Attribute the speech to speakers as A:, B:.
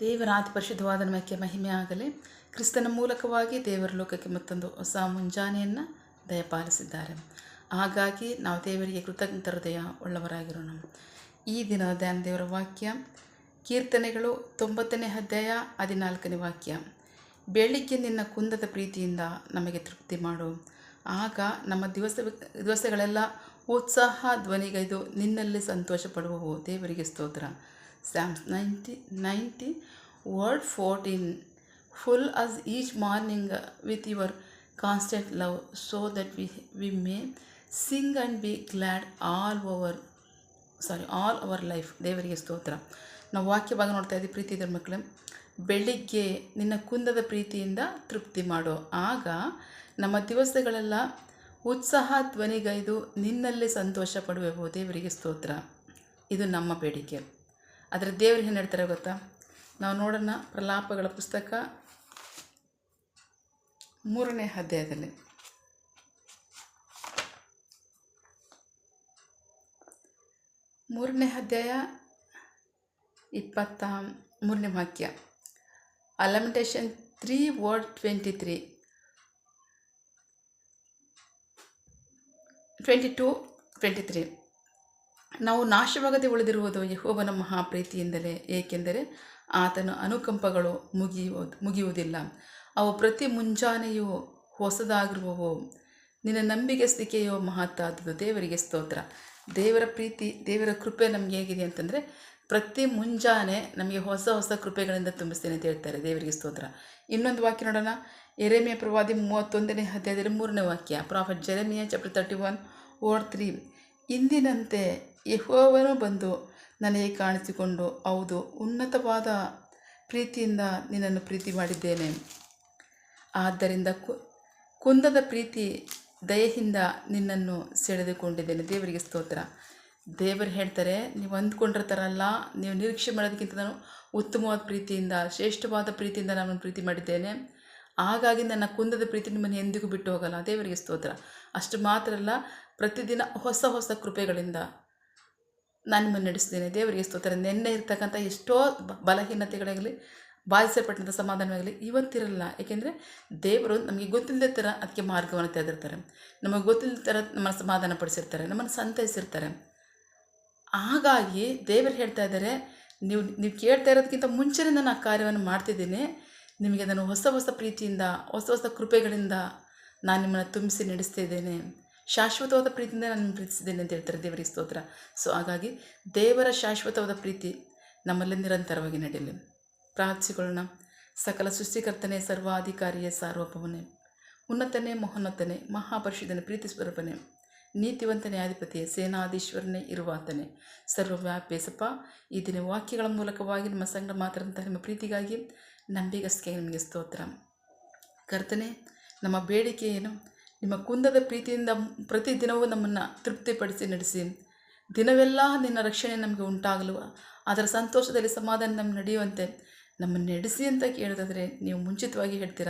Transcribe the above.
A: ದೇವರ ಅತಿ ಪರಿಶುದ್ಧವಾದ ನಾಮಕ್ಕೆ ಮಹಿಮೆ ಆಗಲಿ. ಕ್ರಿಸ್ತನ ಮೂಲಕವಾಗಿ ದೇವರ ಲೋಕಕ್ಕೆ ಮತ್ತೊಂದು ಹೊಸ ಮುಂಜಾನೆಯನ್ನು ದಯಪಾಲಿಸಿದ್ದಾರೆ. ಹಾಗಾಗಿ ನಾವು ದೇವರಿಗೆ ಕೃತಜ್ಞತ ಹೃದಯ ಉಳ್ಳವರಾಗಿರೋಣ. ಈ ದಿನದ ಧ್ಯಾನ ದೇವರ ವಾಕ್ಯ ಕೀರ್ತನೆಗಳು 90ನೇ ಅಧ್ಯಾಯ 14ನೇ ವಾಕ್ಯ. ಬೆಳಿಗ್ಗೆ ನಿನ್ನ ಕುಂದದ ಪ್ರೀತಿಯಿಂದ ನಮಗೆ ತೃಪ್ತಿ ಮಾಡು, ಆಗ ನಮ್ಮ ದಿವಸಗಳೆಲ್ಲ ಉತ್ಸಾಹ ಧ್ವನಿಗೈದು ನಿನ್ನಲ್ಲಿ ಸಂತೋಷ ಪಡುವವು. ದೇವರಿಗೆ ಸ್ತೋತ್ರ. Psalms 90 word 14. Full us each morning with your constant love, so that we may sing and be glad all our life. ದೇವರಿಗೆ ಸ್ತೋತ್ರ. ನಾವು ವಾಕ್ಯ ಭಾಗ ನೋಡ್ತಾ ಇದ್ದೀವಿ. ಪ್ರೀತಿ ಇದ್ರ ಮಕ್ಕಳೇ, ಬೆಳಿಗ್ಗೆ ನಿನ್ನ ಕುಂದದ ಪ್ರೀತಿಯಿಂದ ತೃಪ್ತಿ ಮಾಡೋ, ಆಗ ನಮ್ಮ ದಿವಸಗಳೆಲ್ಲ ಉತ್ಸಾಹ ಧ್ವನಿಗೈದು ನಿನ್ನಲ್ಲಿ ಸಂತೋಷ ಪಡುವೆವು. ದೇವರಿಗೆ ಸ್ತೋತ್ರ. ಇದು ನಮ್ಮ ಬೇಡಿಕೆ. ಆದರೆ ದೇವರು ಏನು ಹೇಳ್ತಾರೆ ಗೊತ್ತಾ? ನಾವು ನೋಡೋಣ. ಪ್ರಲಾಪಗಳ ಪುಸ್ತಕ 3ನೇ ಅಧ್ಯಾಯದಲ್ಲಿ 3ನೇ ಅಧ್ಯಾಯ 23ನೇ ವಾಕ್ಯ. Lamentation 3 word 22 23. ನಾವು ನಾಶವಾಗದೆ ಉಳಿದಿರುವುದು ಯೆಹೋವನ ಮಹಾಪ್ರೀತಿಯಿಂದಲೇ, ಏಕೆಂದರೆ ಆತನ ಅನುಕಂಪಗಳು ಮುಗಿಯುವುದಿಲ್ಲ. ಅವು ಪ್ರತಿ ಮುಂಜಾನೆಯೂ ಹೊಸದಾಗಿರುವವು. ನಿನ್ನ ನಂಬಿಗಸ್ತಿಕೆಯೋ ಮಹತ್ತಾದುದು. ದೇವರಿಗೆ ಸ್ತೋತ್ರ. ದೇವರ ಪ್ರೀತಿ, ದೇವರ ಕೃಪೆ ನಮಗೆ ಹೇಗಿದೆ ಅಂತಂದರೆ, ಪ್ರತಿ ಮುಂಜಾನೆ ನಮಗೆ ಹೊಸ ಹೊಸ ಕೃಪೆಗಳಿಂದ ತುಂಬಿಸ್ತೇನೆ ಅಂತ ಹೇಳ್ತಾರೆ. ದೇವರಿಗೆ ಸ್ತೋತ್ರ. ಇನ್ನೊಂದು ವಾಕ್ಯ ನೋಡೋಣ. ಯೆರೆಮೀಯ ಪ್ರವಾದಿ 31ನೇ ಅಧ್ಯಾಯದಲ್ಲಿ 3ನೇ ವಾಕ್ಯ. Prophet Jeremiah chapter 31 word 3. ಇಂದಿನಂತೆ ಯೆಹೋವನು ಬಂದು ನನಗೆ ಕಾಣಿಸಿಕೊಂಡು, ಹೌದು, ಉನ್ನತವಾದ ಪ್ರೀತಿಯಿಂದ ನಿನ್ನನ್ನು ಪ್ರೀತಿ ಮಾಡಿದ್ದೇನೆ. ಆದ್ದರಿಂದ ಕುಂದದ ಪ್ರೀತಿ ದಯೆಯಿಂದ ನಿನ್ನನ್ನು ಸೆಳೆದುಕೊಂಡಿದ್ದೇನೆ. ದೇವರಿಗೆ ಸ್ತೋತ್ರ. ದೇವರು ಹೇಳ್ತಾರೆ, ನೀವು ಅಂದ್ಕೊಂಡಿರ್ತಾರಲ್ಲ, ನೀವು ನಿರೀಕ್ಷೆ ಮಾಡೋದಕ್ಕಿಂತ ನಾನು ಉತ್ತಮವಾದ ಪ್ರೀತಿಯಿಂದ, ಶ್ರೇಷ್ಠವಾದ ಪ್ರೀತಿಯಿಂದ ನಾನು ಪ್ರೀತಿ ಮಾಡಿದ್ದೇನೆ. ಹಾಗಾಗಿ ನನ್ನ ಕುಂದದ ಪ್ರೀತಿ ನಿಮ್ಮನ್ನು ಎಂದಿಗೂ ಬಿಟ್ಟು ಹೋಗಲ್ಲ. ದೇವರಿಗೆ ಸ್ತೋತ್ರ. ಅಷ್ಟು ಮಾತ್ರ ಅಲ್ಲ, ಪ್ರತಿದಿನ ಹೊಸ ಹೊಸ ಕೃಪೆಗಳಿಂದ ನಾನು ನಿಮ್ಮನ್ನು ನಡೆಸ್ತೇನೆ. ದೇವರಿಗೆ ಸ್ತೋತ್ರ. ನೆನ್ನೆ ಇರ್ತಕ್ಕಂಥ ಎಷ್ಟೋ ಬಲಹೀನತೆಗಳಾಗಲಿ, ಬಾಧಿಸಲ್ಪಟ್ಟಂಥ ಸಮಾಧಾನವಾಗಲಿ ಇವತ್ತಿರಲ್ಲ. ಏಕೆಂದರೆ ದೇವರು ನಮಗೆ ಗೊತ್ತಿಲ್ಲದ ಥರ ಅದಕ್ಕೆ ಮಾರ್ಗವನ್ನು ತೆಗೆದಿರ್ತಾರೆ. ನಮಗೆ ಗೊತ್ತಿಲ್ಲದ ಥರ ನಮ್ಮನ್ನು ಸಮಾಧಾನ ಪಡಿಸಿರ್ತಾರೆ, ನಮ್ಮನ್ನು ಸಂತೈಸಿರ್ತಾರೆ. ಹಾಗಾಗಿ ದೇವರು ಹೇಳ್ತಾ ಇದ್ದಾರೆ, ನೀವು ಕೇಳ್ತಾ ಇರೋದಕ್ಕಿಂತ ಮುಂಚೆನೇ ನಾನು ಆ ಕಾರ್ಯವನ್ನು ಮಾಡ್ತಿದ್ದೀನಿ. ನಿಮಗೆ ಅದನ್ನು ಹೊಸ ಹೊಸ ಪ್ರೀತಿಯಿಂದ, ಹೊಸ ಹೊಸ ಕೃಪೆಗಳಿಂದ ನಾನು ನಿಮ್ಮನ್ನು ತುಂಬಿಸಿ ನಡೆಸ್ತಿದ್ದೇನೆ. ಶಾಶ್ವತವಾದ ಪ್ರೀತಿಯಿಂದ ನಾನು ಪ್ರೀತಿಸಿದ್ದೇನೆ ಅಂತ ಹೇಳ್ತಾರೆ. ದೇವರಿಗೆ ಸ್ತೋತ್ರ. ಸೊ ಹಾಗಾಗಿ ದೇವರ ಶಾಶ್ವತವಾದ ಪ್ರೀತಿ ನಮ್ಮಲ್ಲಿ ನಿರಂತರವಾಗಿ ನಡೆಯಲಿ. ಪ್ರಾರ್ಥಿಸಿಕೊಳ್ಳೋಣ. ಸಕಲ ಸೃಷ್ಟಿಕರ್ತನೇ, ಸರ್ವಾಧಿಕಾರಿಯೇ, ಸಾರ್ವಭೌಮನೇ, ಉನ್ನತನೇ, ಮಹೋನ್ನತನೇ, ಮಹಾಪರಿಶುದ್ಧನೇ, ಪ್ರೀತಿ ಸ್ವರೂಪನೇ, ನೀತಿವಂತನೇ, ಅಧಿಪತಿಯೇ, ಸೇನಾಧೀಶ್ವರನೇ, ಇರುವಾತನೇ, ಸರ್ವವ್ಯಾಪೇಸಪ್ಪ. ಈ ದಿನ ವಾಕ್ಯಗಳ ಮೂಲಕವಾಗಿ ನಿಮ್ಮ ಸಂಗಡ ಮಾತಾಡಿದಂಥ ನಿಮ್ಮ ಪ್ರೀತಿಗಾಗಿ, ನಂಬಿಗಸ್ಗೆ ನಿಮಗೆ ಸ್ತೋತ್ರ. ಕರ್ತನೇ, ನಮ್ಮ ಬೇಡಿಕೆ ಏನು? ನಿಮ್ಮ ಕುಂದದ ಪ್ರೀತಿಯಿಂದ ಪ್ರತಿದಿನವೂ ನಮ್ಮನ್ನು ತೃಪ್ತಿಪಡಿಸಿ ನಡೆಸಿ, ದಿನವೆಲ್ಲ ನಿನ್ನ ರಕ್ಷಣೆ ನಮಗೆ ಉಂಟಾಗಲು, ಅದರ ಸಂತೋಷದಲ್ಲಿ ಸಮಾಧಾನ ನಮ್ಗೆ ನಡೆಯುವಂತೆ ನಮ್ಮನ್ನು ನಡೆಸಿ ಅಂತ ಕೇಳೋದಾದರೆ ನೀವು ಮುಂಚಿತವಾಗಿ ಹೇಳ್ತೀರಾ.